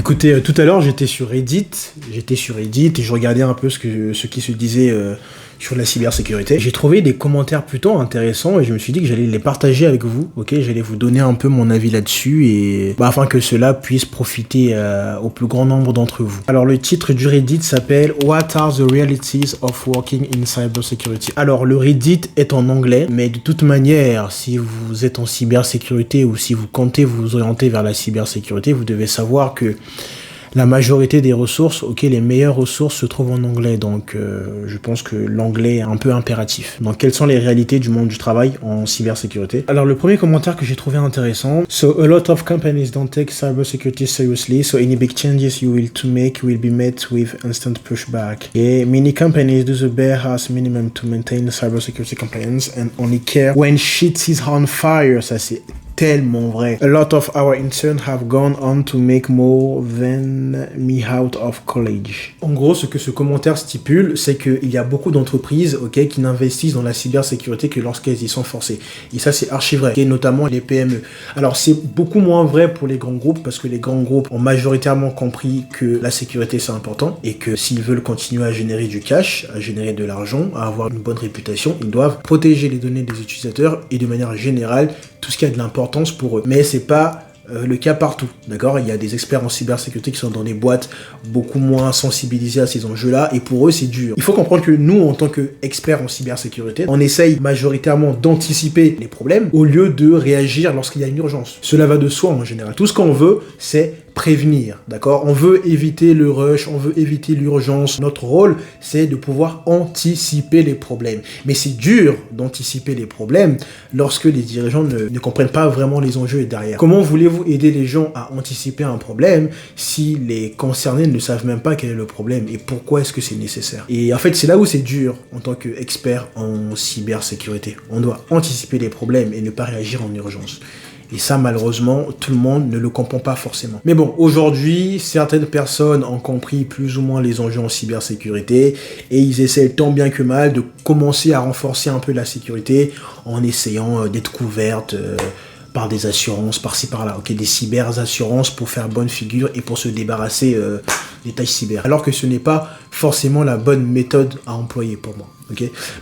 Écoutez, tout à l'heure, j'étais sur Reddit et je regardais un peu ce qui se disait sur la cybersécurité. J'ai trouvé des commentaires plutôt intéressants et je me suis dit que j'allais les partager avec vous, ok? J'allais vous donner un peu mon avis là-dessus et afin que cela puisse profiter au plus grand nombre d'entre vous. Alors, le titre du Reddit s'appelle What are the realities of working in cybersecurity? Alors, le Reddit est en anglais, mais de toute manière, si vous êtes en cybersécurité ou si vous comptez vous orienter vers la cybersécurité, vous devez savoir que la majorité des ressources, les meilleures ressources se trouvent en anglais, donc je pense que l'anglais est un peu impératif. Donc, quelles sont les réalités du monde du travail en cybersécurité? Alors, le premier commentaire que j'ai trouvé intéressant, So, a lot of companies don't take cybersecurity seriously, so any big changes you will to make will be met with instant pushback. Et many companies do the bare ass minimum to maintain cybersecurity compliance and only care when shit is on fire. Ça, c'est tellement vrai. A lot of our interns have gone on to make more than me out of college. En gros, ce que ce commentaire stipule, c'est qu'il y a beaucoup d'entreprises, qui n'investissent dans la cybersécurité que lorsqu'elles y sont forcées. Et ça, c'est archi vrai. Et notamment les PME. Alors, c'est beaucoup moins vrai pour les grands groupes parce que les grands groupes ont majoritairement compris que la sécurité, c'est important et que s'ils veulent continuer à générer du cash, à générer de l'argent, à avoir une bonne réputation, ils doivent protéger les données des utilisateurs et de manière générale, tout ce qui a de l'importance pour eux. Mais c'est pas le cas partout, d'accord? Il y a des experts en cybersécurité qui sont dans des boîtes beaucoup moins sensibilisés à ces enjeux-là et pour eux, c'est dur. Il faut comprendre que nous, en tant qu'experts en cybersécurité, on essaye majoritairement d'anticiper les problèmes au lieu de réagir lorsqu'il y a une urgence. Cela va de soi en général. Tout ce qu'on veut, c'est prévenir, d'accord? On veut éviter le rush, on veut éviter l'urgence. Notre rôle, c'est de pouvoir anticiper les problèmes. Mais c'est dur d'anticiper les problèmes lorsque les dirigeants ne comprennent pas vraiment les enjeux derrière. Comment voulez-vous aider les gens à anticiper un problème si les concernés ne savent même pas quel est le problème et pourquoi est-ce que c'est nécessaire? Et en fait, c'est là où c'est dur en tant qu'expert en cybersécurité. On doit anticiper les problèmes et ne pas réagir en urgence. Et ça, malheureusement, tout le monde ne le comprend pas forcément. Mais bon, aujourd'hui, certaines personnes ont compris plus ou moins les enjeux en cybersécurité et ils essaient tant bien que mal de commencer à renforcer un peu la sécurité en essayant d'être couvertes par des assurances, par-ci par-là, des cyber-assurances pour faire bonne figure et pour se débarrasser des tâches cyber. Alors que ce n'est pas forcément la bonne méthode à employer pour moi.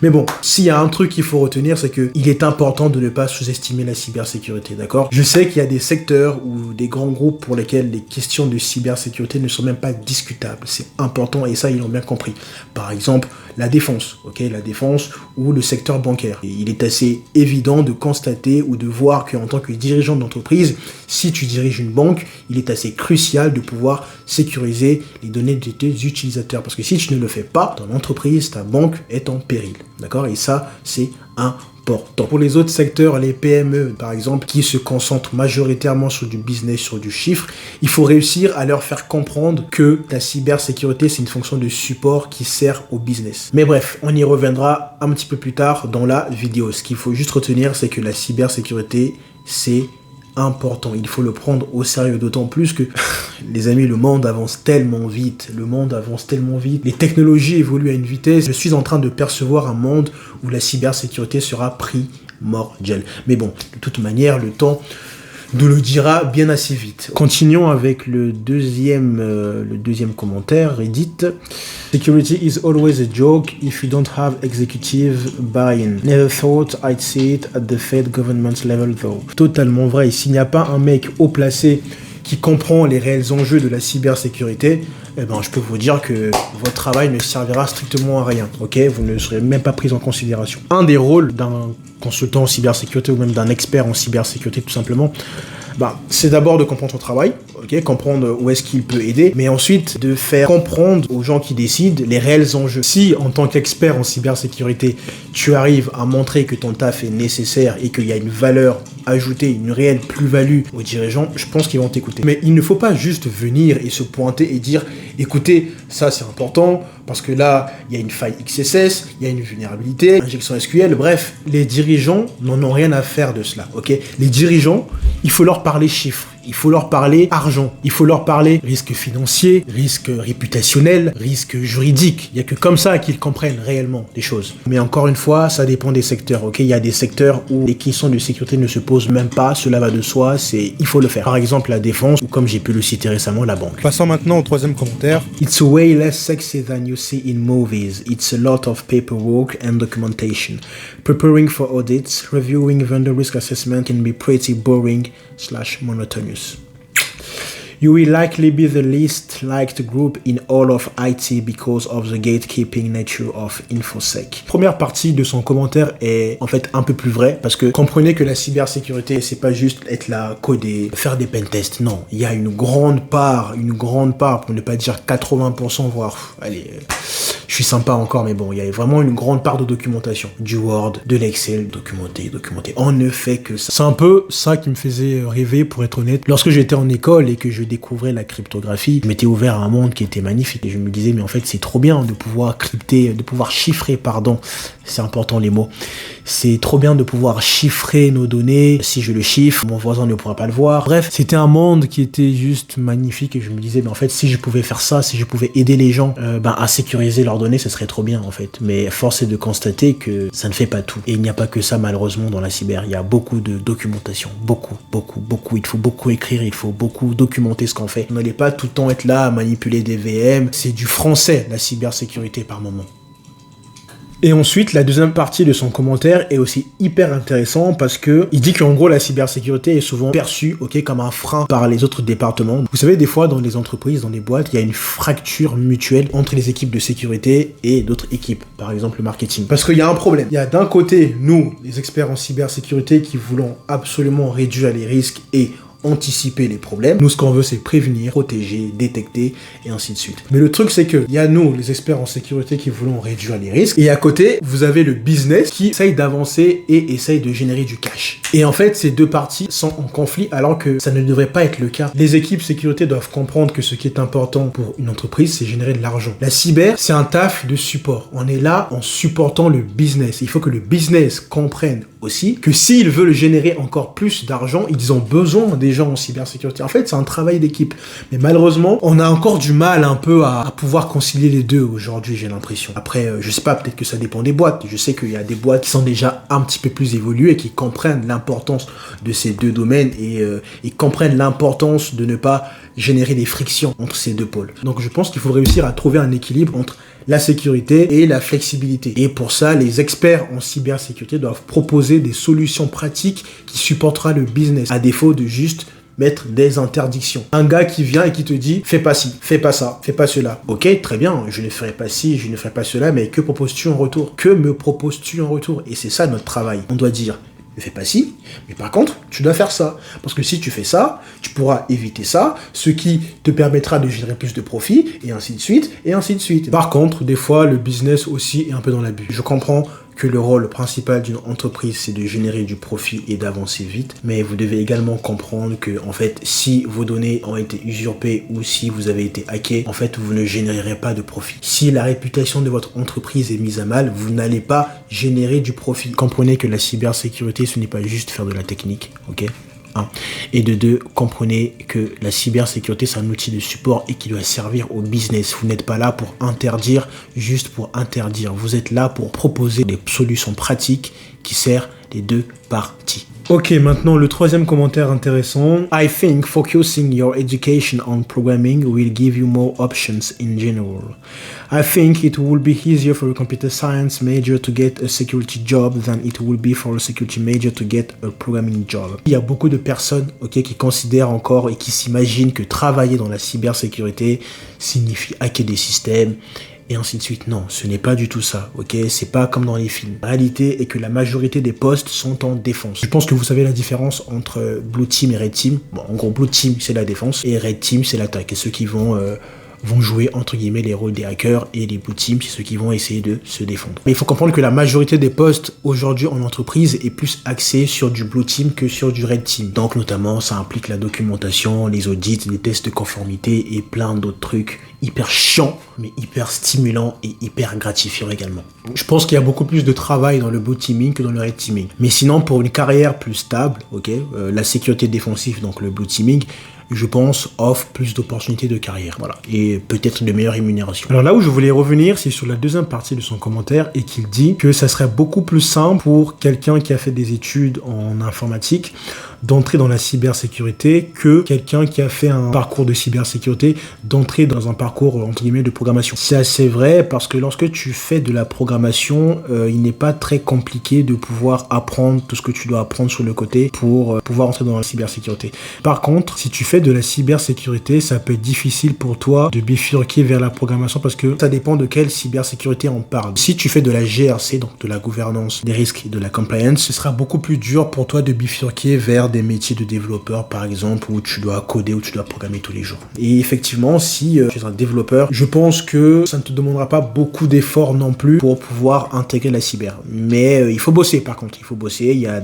Mais bon, s'il y a un truc qu'il faut retenir, c'est qu'il est important de ne pas sous-estimer la cybersécurité, d'accord? Je sais qu'il y a des secteurs ou des grands groupes pour lesquels les questions de cybersécurité ne sont même pas discutables. C'est important et ça, ils l'ont bien compris. Par exemple, la défense, la défense ou le secteur bancaire. Et il est assez évident de constater ou de voir qu'en tant que dirigeant d'entreprise, si tu diriges une banque, il est assez crucial de pouvoir sécuriser les données de tes utilisateurs. Parce que si tu ne le fais pas, ton entreprise, ta banque est en péril, d'accord? Et ça, c'est important. Pour les autres secteurs, les PME, par exemple, qui se concentrent majoritairement sur du business, sur du chiffre, il faut réussir à leur faire comprendre que la cybersécurité, c'est une fonction de support qui sert au business. Mais bref, on y reviendra un petit peu plus tard dans la vidéo. Ce qu'il faut juste retenir, c'est que la cybersécurité, c'est important. Il faut le prendre au sérieux, d'autant plus que, les amis, le monde avance tellement vite. Les technologies évoluent à une vitesse. Je suis en train de percevoir un monde où la cybersécurité sera primordiale. Mais bon, de toute manière, le temps nous le dira bien assez vite. Continuons avec le deuxième commentaire, Reddit. Security is always a joke if you don't have executive buy-in. Never thought I'd see it at the Fed government level though. Totalement vrai. S'il n'y a pas un mec haut placé qui comprend les réels enjeux de la cybersécurité, je peux vous dire que votre travail ne servira strictement à rien, Vous ne serez même pas pris en considération. Un des rôles d'un consultant en cybersécurité ou même d'un expert en cybersécurité tout simplement, c'est d'abord de comprendre son travail, comprendre où est-ce qu'il peut aider, mais ensuite de faire comprendre aux gens qui décident les réels enjeux. Si, en tant qu'expert en cybersécurité, tu arrives à montrer que ton taf est nécessaire et qu'il y a une valeur ajoutée, une réelle plus-value aux dirigeants, je pense qu'ils vont t'écouter. Mais il ne faut pas juste venir et se pointer et dire « Écoutez, ça c'est important, parce que là, il y a une faille XSS, il y a une vulnérabilité, injection SQL, bref. » Les dirigeants n'en ont rien à faire de cela, Les dirigeants, il faut leur parler chiffres. Il faut leur parler argent. Il faut leur parler risque financier, risque réputationnel, risque juridique. Il n'y a que comme ça qu'ils comprennent réellement les choses. Mais encore une fois, ça dépend des secteurs, ok? Il y a des secteurs où les questions de sécurité ne se posent même pas, cela va de soi, il faut le faire. Par exemple, la défense, ou comme j'ai pu le citer récemment, la banque. Passons maintenant au troisième commentaire. It's way less sexy than you see in movies. It's a lot of paperwork and documentation. Preparing for audits, reviewing vendor risk assessment can be pretty boring/monotonous. You will likely be the least liked group in all of IT because of the gatekeeping nature of InfoSec. Première partie de son commentaire est en fait un peu plus vraie parce que comprenez que la cybersécurité, c'est pas juste être là, coder, faire des pentests. Non, il y a une grande part, pour ne pas dire 80%, voire, allez, je suis sympa encore, mais bon, il y a vraiment une grande part de documentation. Du Word, de l'Excel, documenté. On ne fait que ça. C'est un peu ça qui me faisait rêver, pour être honnête. Lorsque j'étais en école et que je découvrais la cryptographie, je m'étais ouvert à un monde qui était magnifique. Et je me disais, mais en fait, c'est trop bien de pouvoir crypter, de pouvoir chiffrer, pardon. C'est important les mots. C'est trop bien de pouvoir chiffrer nos données. Si je le chiffre, mon voisin ne pourra pas le voir. Bref, c'était un monde qui était juste magnifique et je me disais, mais en fait, si je pouvais faire ça, si je pouvais aider les gens à sécuriser leurs données, ce serait trop bien en fait. Mais force est de constater que ça ne fait pas tout. Et il n'y a pas que ça malheureusement dans la cyber. Il y a beaucoup de documentation. Beaucoup. Il faut beaucoup écrire, il faut beaucoup documenter ce qu'on fait. On n'allait pas tout le temps être là à manipuler des VM. C'est du français, la cybersécurité par moment. Et ensuite, la deuxième partie de son commentaire est aussi hyper intéressant parce que il dit qu'en gros, la cybersécurité est souvent perçue, comme un frein par les autres départements. Vous savez, des fois, dans les entreprises, dans les boîtes, il y a une fracture mutuelle entre les équipes de sécurité et d'autres équipes, par exemple le marketing. Parce qu'il y a un problème. Il y a d'un côté, nous, les experts en cybersécurité, qui voulons absolument réduire les risques et anticiper les problèmes. Nous, ce qu'on veut, c'est prévenir, protéger, détecter, et ainsi de suite. Mais le truc, c'est que il y a nous, les experts en sécurité, qui voulons réduire les risques. Et à côté, vous avez le business qui essaye d'avancer et essaye de générer du cash. Et en fait, ces deux parties sont en conflit alors que ça ne devrait pas être le cas. Les équipes sécurité doivent comprendre que ce qui est important pour une entreprise, c'est générer de l'argent. La cyber, c'est un taf de support. On est là en supportant le business. Il faut que le business comprenne aussi que s'ils veulent générer encore plus d'argent, ils ont besoin des gens en cybersécurité. En fait, c'est un travail d'équipe. Mais malheureusement, on a encore du mal un peu à pouvoir concilier les deux aujourd'hui, j'ai l'impression. Après, je sais pas, peut-être que ça dépend des boîtes. Je sais qu'il y a des boîtes qui sont déjà un petit peu plus évoluées et qui comprennent l'importance de ces deux domaines et comprennent l'importance de ne pas générer des frictions entre ces deux pôles. Donc je pense qu'il faut réussir à trouver un équilibre entre la sécurité et la flexibilité. Et pour ça, les experts en cybersécurité doivent proposer des solutions pratiques qui supportera le business, à défaut de juste mettre des interdictions. Un gars qui vient et qui te dit « fais pas ci, fais pas ça, fais pas cela ». Ok, très bien, je ne ferai pas ci, je ne ferai pas cela, mais que proposes-tu en retour? Que me proposes-tu en retour? Et c'est ça notre travail. On doit dire ne fais pas ci, mais par contre, tu dois faire ça. Parce que si tu fais ça, tu pourras éviter ça, ce qui te permettra de générer plus de profit, et ainsi de suite, et ainsi de suite. Par contre, des fois, le business aussi est un peu dans l'abus. Je comprends que le rôle principal d'une entreprise, c'est de générer du profit et d'avancer vite. Mais vous devez également comprendre que, en fait, si vos données ont été usurpées ou si vous avez été hacké, en fait, vous ne générerez pas de profit. Si la réputation de votre entreprise est mise à mal, vous n'allez pas générer du profit. Comprenez que la cybersécurité, ce n'est pas juste faire de la technique, ok ? Et de deux, comprenez que la cybersécurité, c'est un outil de support et qui doit servir au business. Vous n'êtes pas là pour interdire, juste pour interdire. Vous êtes là pour proposer des solutions pratiques qui servent les deux parties. Ok, maintenant le troisième commentaire intéressant. I think focusing your education on programming will give you more options in general. I think it will be easier for a computer science major to get a security job than it will be for a security major to get a programming job. Il y a beaucoup de personnes, qui considèrent encore et qui s'imaginent que travailler dans la cybersécurité signifie hacker des systèmes et ainsi de suite. Non, ce n'est pas du tout ça, c'est pas comme dans les films. La réalité est que la majorité des postes sont en défense. Je pense que vous savez la différence entre Blue Team et Red Team. Bon, en gros, Blue Team, c'est la défense et Red Team, c'est l'attaque. Et ceux qui vont vont jouer entre guillemets les rôles des hackers et les blue teams, c'est ceux qui vont essayer de se défendre. Mais il faut comprendre que la majorité des postes aujourd'hui en entreprise est plus axée sur du blue team que sur du red team. Donc notamment ça implique la documentation, les audits, les tests de conformité et plein d'autres trucs hyper chiants mais hyper stimulants et hyper gratifiants également. Je pense qu'il y a beaucoup plus de travail dans le blue teaming que dans le red teaming. Mais sinon pour une carrière plus stable, la sécurité défensive, donc le blue teaming, je pense, offre plus d'opportunités de carrière, voilà, et peut-être de meilleures rémunérations. Alors là où je voulais revenir, c'est sur la deuxième partie de son commentaire et qu'il dit que ça serait beaucoup plus simple pour quelqu'un qui a fait des études en informatique d'entrer dans la cybersécurité que quelqu'un qui a fait un parcours de cybersécurité d'entrer dans un parcours entre guillemets de programmation. C'est assez vrai parce que lorsque tu fais de la programmation, il n'est pas très compliqué de pouvoir apprendre tout ce que tu dois apprendre sur le côté pour pouvoir entrer dans la cybersécurité. Par contre, si tu fais de la cybersécurité, ça peut être difficile pour toi de bifurquer vers la programmation parce que ça dépend de quelle cybersécurité on parle. Si tu fais de la GRC, donc de la gouvernance des risques et de la compliance, ce sera beaucoup plus dur pour toi de bifurquer vers des métiers de développeur par exemple où tu dois coder, où tu dois programmer tous les jours. Et effectivement, si tu es un développeur, je pense que ça ne te demandera pas beaucoup d'efforts non plus pour pouvoir intégrer la cyber. Mais il faut bosser par contre, il faut bosser, il y a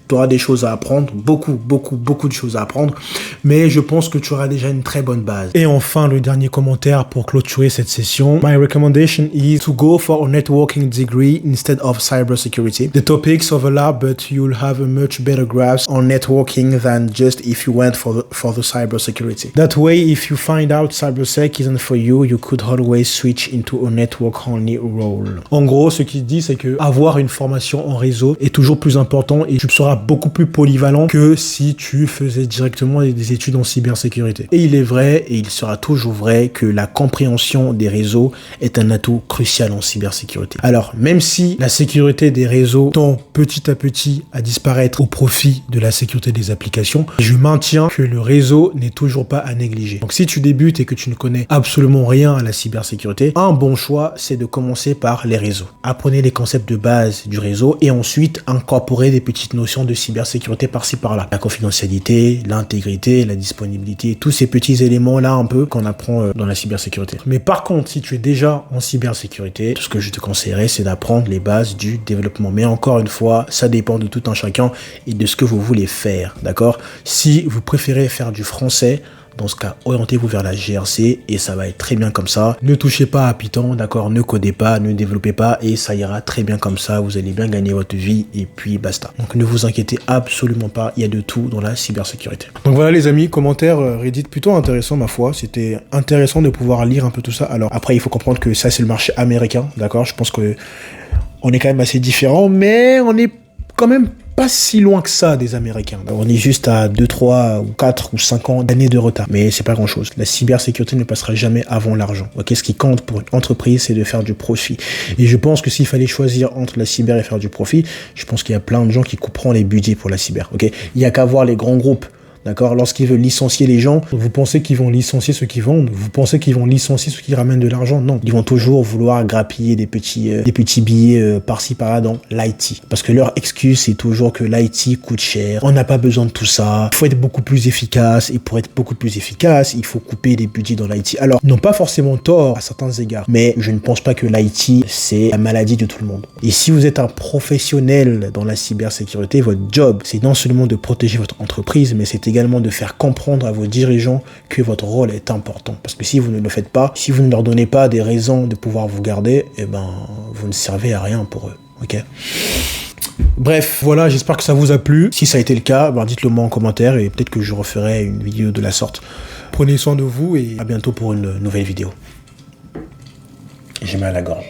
tu auras des choses à apprendre, beaucoup de choses à apprendre, mais je pense que tu auras déjà une très bonne base. Et enfin, le dernier commentaire pour clôturer cette session. My recommendation is to go for a networking degree instead of cybersecurity. The topics overlap, but you'll have a much better grasp on networking than just if you went for the cybersecurity. That way, if you find out cybersec isn't for you, you could always switch into a network-only role. En gros, ce qu'il dit, c'est que avoir une formation en réseau est toujours plus important et tu seras beaucoup plus polyvalent que si tu faisais directement des études en cybersécurité. Et il est vrai, et il sera toujours vrai, que la compréhension des réseaux est un atout crucial en cybersécurité. Alors, même si la sécurité des réseaux tend petit à petit à disparaître au profit de la sécurité des applications, je maintiens que le réseau n'est toujours pas à négliger. Donc si tu débutes et que tu ne connais absolument rien à la cybersécurité, un bon choix, c'est de commencer par les réseaux. Apprenez les concepts de base du réseau et ensuite incorporer des petites notions de cybersécurité par-ci par-là. La confidentialité, l'intégrité, la disponibilité, tous ces petits éléments-là un peu qu'on apprend dans la cybersécurité. Mais par contre, si tu es déjà en cybersécurité, tout ce que je te conseillerais, c'est d'apprendre les bases du développement. Mais encore une fois, ça dépend de tout un chacun et de ce que vous voulez faire, d'accord? Si vous préférez faire du français, dans ce cas, orientez-vous vers la GRC et ça va être très bien comme ça. Ne touchez pas à Python, d'accord? Ne codez pas, ne développez pas et ça ira très bien comme ça. Vous allez bien gagner votre vie et puis basta. Donc ne vous inquiétez absolument pas, il y a de tout dans la cybersécurité. Donc voilà les amis, commentaire Reddit plutôt intéressant ma foi. C'était intéressant de pouvoir lire un peu tout ça. Alors après, il faut comprendre que ça c'est le marché américain, d'accord? Je pense que on est quand même assez différents, mais on est quand même pas si loin que ça des Américains. On est juste à 2, 3, ou 4 ou 5 ans d'années de retard. Mais c'est pas grand chose. La cybersécurité ne passera jamais avant l'argent. Ok, ce qui compte pour une entreprise, c'est de faire du profit. Et je pense que s'il fallait choisir entre la cyber et faire du profit, je pense qu'il y a plein de gens qui couperont les budgets pour la cyber. Ok, il y a qu'à voir les grands groupes. D'accord, lorsqu'ils veulent licencier les gens, vous pensez qu'ils vont licencier ceux qui vendent? Vous pensez qu'ils vont licencier ceux qui ramènent de l'argent? Non, ils vont toujours vouloir grappiller des petits billets par-ci par-là dans l'IT. Parce que leur excuse, c'est toujours que l'IT coûte cher, on n'a pas besoin de tout ça, il faut être beaucoup plus efficace, et pour être beaucoup plus efficace, il faut couper des budgets dans l'IT. Alors, ils n'ont pas forcément tort à certains égards, mais je ne pense pas que l'IT, c'est la maladie de tout le monde. Et si vous êtes un professionnel dans la cybersécurité, votre job, c'est non seulement de protéger votre entreprise, mais c'est également de faire comprendre à vos dirigeants que votre rôle est important. Parce que si vous ne le faites pas, si vous ne leur donnez pas des raisons de pouvoir vous garder, eh ben, vous ne servez à rien pour eux. Ok ? Bref, voilà, j'espère que ça vous a plu. Si ça a été le cas, ben dites-le moi en commentaire et peut-être que je referai une vidéo de la sorte. Prenez soin de vous et à bientôt pour une nouvelle vidéo. J'ai mal à la gorge.